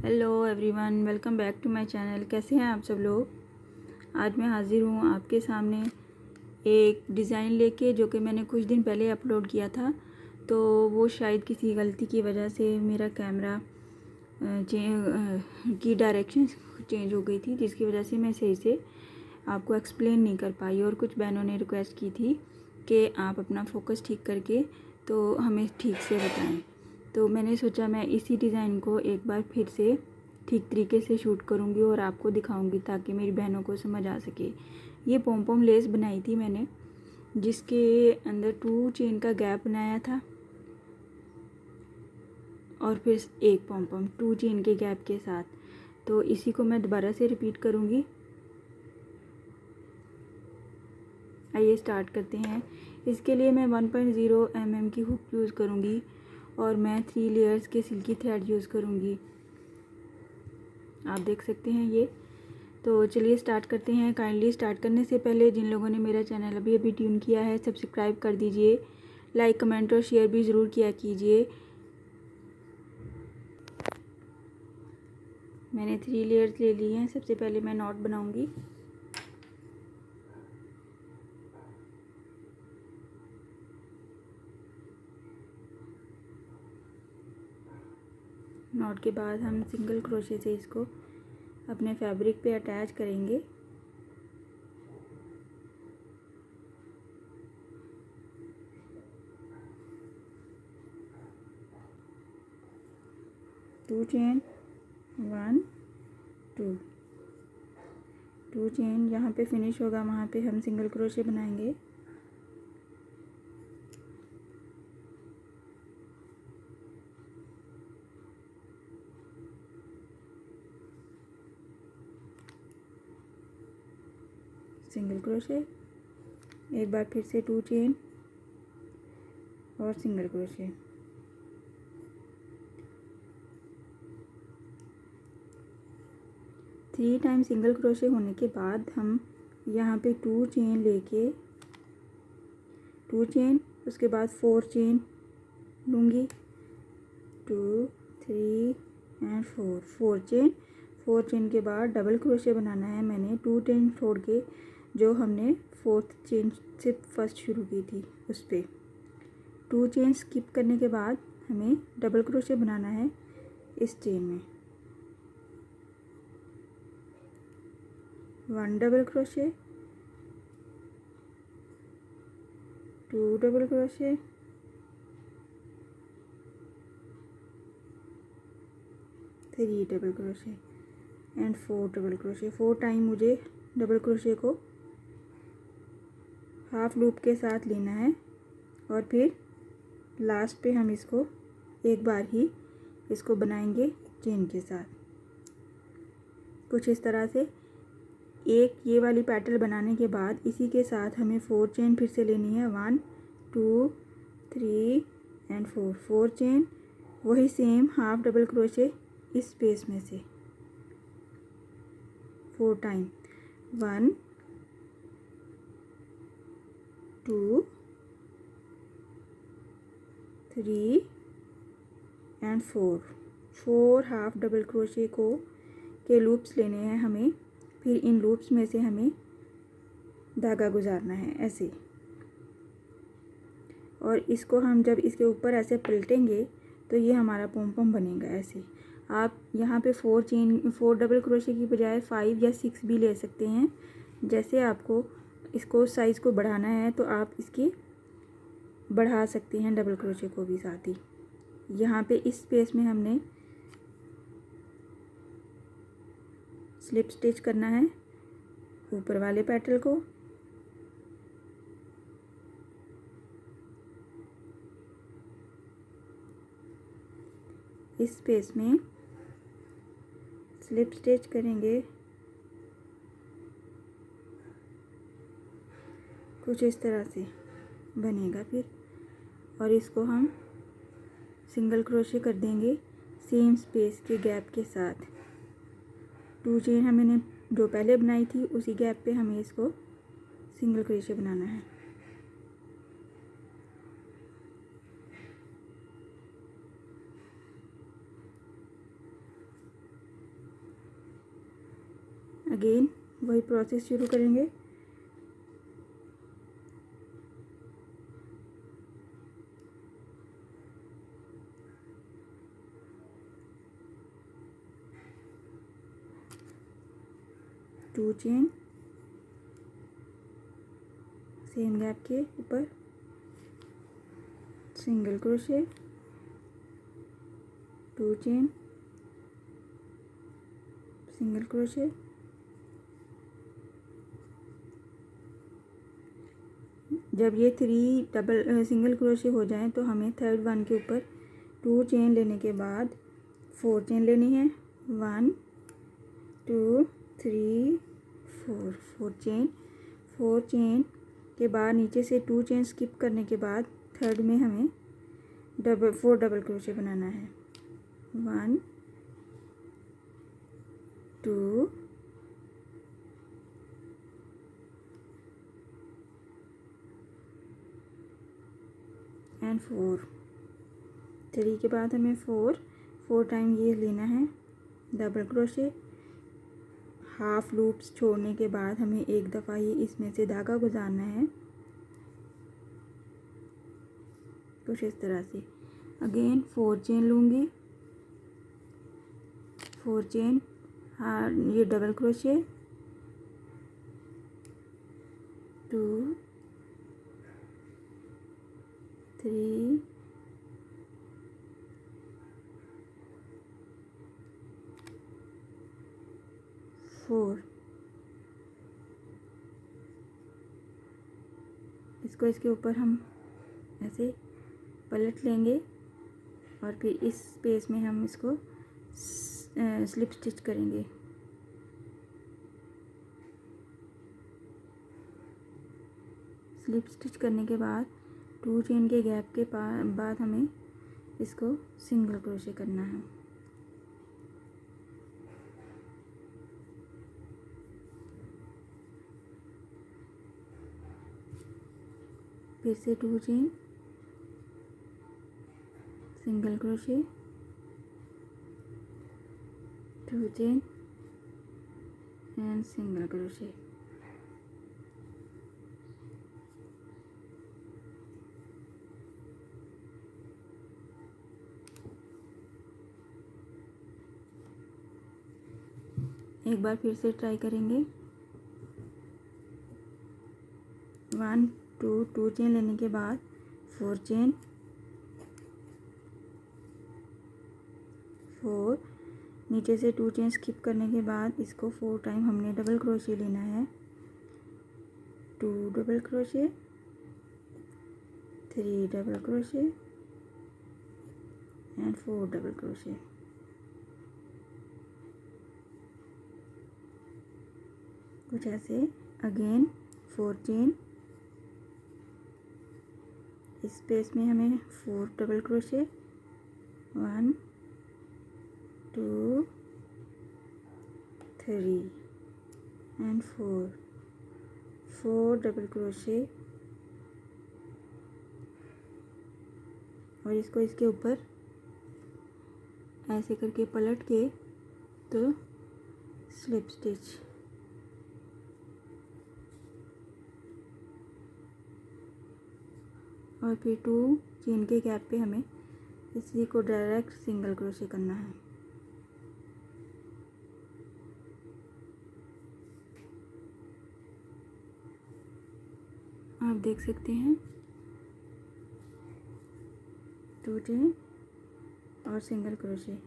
Hello everyone, welcome back to my channel. कैसे हैं आप सब लोग। आज मैं हाज़िर हूँ आपके सामने एक डिज़ाइन लेके, जो कि मैंने कुछ दिन पहले अपलोड किया था। तो वो शायद किसी गलती की वजह से मेरा कैमरा की डायरेक्शन चेंज हो गई थी, जिसकी वजह से मैं सही से आपको एक्सप्लेन नहीं कर पाई। और कुछ बहनों ने रिक्वेस्ट की थी कि आप अपना फोकस ठीक करके तो हमें ठीक से बताएं। तो मैंने सोचा मैं इसी डिज़ाइन को एक बार फिर से ठीक तरीके से शूट करूँगी और आपको दिखाऊँगी, ताकि मेरी बहनों को समझ आ सके। ये पॉम पॉम लेस बनाई थी मैंने, जिसके अंदर 2 चेन का गैप बनाया था और फिर एक पॉम पॉम 2 चेन के गैप के साथ। तो इसी को मैं दोबारा से रिपीट करूँगी। आइए स्टार्ट करते हैं। इसके लिए मैं 1.0 mm की हुक यूज़ करूँगी और मैं 3 लेयर्स के सिल्की थ्रेड यूज़ करूँगी। आप देख सकते हैं ये। तो चलिए स्टार्ट करते हैं। काइंडली स्टार्ट करने से पहले जिन लोगों ने मेरा चैनल अभी अभी ट्यून किया है, सब्सक्राइब कर दीजिए, लाइक कमेंट और शेयर भी ज़रूर किया कीजिए। मैंने 3 लेयर्स ले ली हैं। सबसे पहले मैं नॉट बनाऊँगी। नॉट के बाद हम सिंगल क्रोशे से इसको अपने फैब्रिक पे अटैच करेंगे। टू चेन 1 2 चेन, यहाँ पे फिनिश होगा वहाँ पे हम सिंगल क्रोशे बनाएंगे। सिंगल क्रोशे, एक बार फिर से 2 चेन और single crochet. Three time single crochet होने के बाद हम यहाँ पे 2 चेन लेके 2 चेन, उसके बाद 4 चेन लूँगी। 2 3 एंड 4 चेन। 4 चेन के बाद डबल क्रोशे बनाना है। मैंने 2 चेन छोड़ के, जो हमने 4th चेन से फर्स्ट शुरू की थी, उस पर 2 चेन स्किप करने के बाद हमें डबल क्रोशे बनाना है इस चेन में। 1 double crochet, 2 double crochet, 3 double crochet and 4 double crochet. 4 time मुझे डबल क्रोशे को हाफ लूप के साथ लेना है और फिर लास्ट पे हम इसको एक बार ही इसको बनाएंगे चेन के साथ, कुछ इस तरह से। एक ये वाली पैटर्न बनाने के बाद इसी के साथ हमें 4 चेन फिर से लेनी है। 1 2 3 एंड 4 चेन, वही सेम हाफ डबल क्रोशे इस स्पेस में से 4 time. 1 2 3 and 4 half double crochet को के लूप्स लेने हैं हमें। फिर इन लूप्स में से हमें धागा गुजारना है ऐसे, और इसको हम जब इसके ऊपर ऐसे पलटेंगे तो ये हमारा पॉम पॉम बनेगा ऐसे। आप यहाँ पे 4 डबल क्रोशे की बजाय 5 या 6 भी ले सकते हैं। जैसे आपको इसको साइज़ को बढ़ाना है तो आप इसकी बढ़ा सकते हैं डबल क्रोशे को भी साथ ही। यहाँ पे इस स्पेस में हमने स्लिप स्टिच करना है ऊपर वाले पेटल को। इस स्पेस में स्लिप स्टिच करेंगे कुछ इस तरह से बनेगा फिर, और इसको हम सिंगल क्रोशे कर देंगे सेम स्पेस के गैप के साथ। 2 चेन हमने जो पहले बनाई थी उसी गैप पे हमें इसको सिंगल क्रोशे बनाना है। अगेन वही प्रोसेस शुरू करेंगे। टू चेन सेम गैप के ऊपर single crochet, to chain single crochet, जब ये 3 डबल सिंगल क्रोशे हो जाएं तो हमें थर्ड वन के ऊपर 2 चेन लेने के बाद 4 चेन लेनी है। 1 2 3 4 4 चेन, 4 चेन के बाद नीचे से 2 चेन स्किप करने के बाद थर्ड में हमें 4 डबल क्रोशे बनाना है। 1 2 एंड 4, 3 के बाद हमें 4 टाइम ये लेना है डबल क्रोशे। हाफ लूप्स छोड़ने के बाद हमें एक दफ़ा ही इसमें से धागा गुजारना है, कुछ इस तरह से। अगेन 4 चेन लूँगी, 4 चेन, हाँ ये डबल क्रोशे, 2 3 4, इसको इसके ऊपर हम ऐसे पलट लेंगे और फिर इस स्पेस में हम इसको स्लिप स्टिच करेंगे। स्लिप स्टिच करने के बाद 2 चेन के गैप के बाद हमें इसको सिंगल क्रोशे करना है। फिर से 2 chain single crochet, 2 chain and single crochet. एक बार फिर से ट्राई करेंगे। 1 2 चेन लेने के बाद 4 चेन, 4 नीचे से 2 चेन स्किप करने के बाद इसको 4 टाइम हमने डबल क्रोशे लेना है। 2 double crochet, 3 double crochet and 4 double crochet. कुछ ऐसे। अगेन 4 चेन, इस स्पेस में हमें 4 double crochet, 1 2 3 and 4 double crochet और इसको इसके ऊपर ऐसे करके पलट के तो स्लिप स्टिच। और फिर 2 चेन के गैप पे हमें इसी को डायरेक्ट सिंगल क्रोशे करना है। आप देख सकते हैं 2 चेन और सिंगल क्रोशे।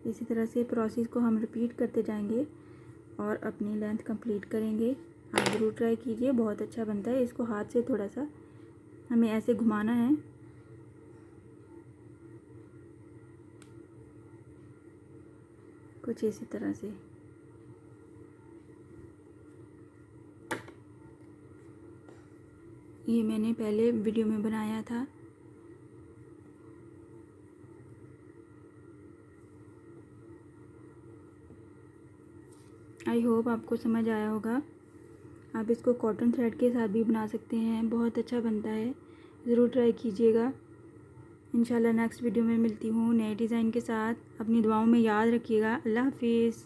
इसी तरह से प्रोसेस को हम रिपीट करते जाएंगे और अपनी लेंथ कंप्लीट करेंगे। आप ज़रूर ट्राई कीजिए, बहुत अच्छा बनता है। इसको हाथ से थोड़ा सा हमें ऐसे घुमाना है। कुछ इसी तरह से। ये मैंने पहले वीडियो में बनाया था। आई होप आपको समझ आया होगा। आप इसको कॉटन थ्रेड के साथ भी बना सकते हैं, बहुत अच्छा बनता है। ज़रूर ट्राई कीजिएगा। इंशाल्लाह नेक्स्ट वीडियो में मिलती हूँ नए डिज़ाइन के साथ। अपनी दुआओं में याद रखिएगा। अल्लाह हाफिज़।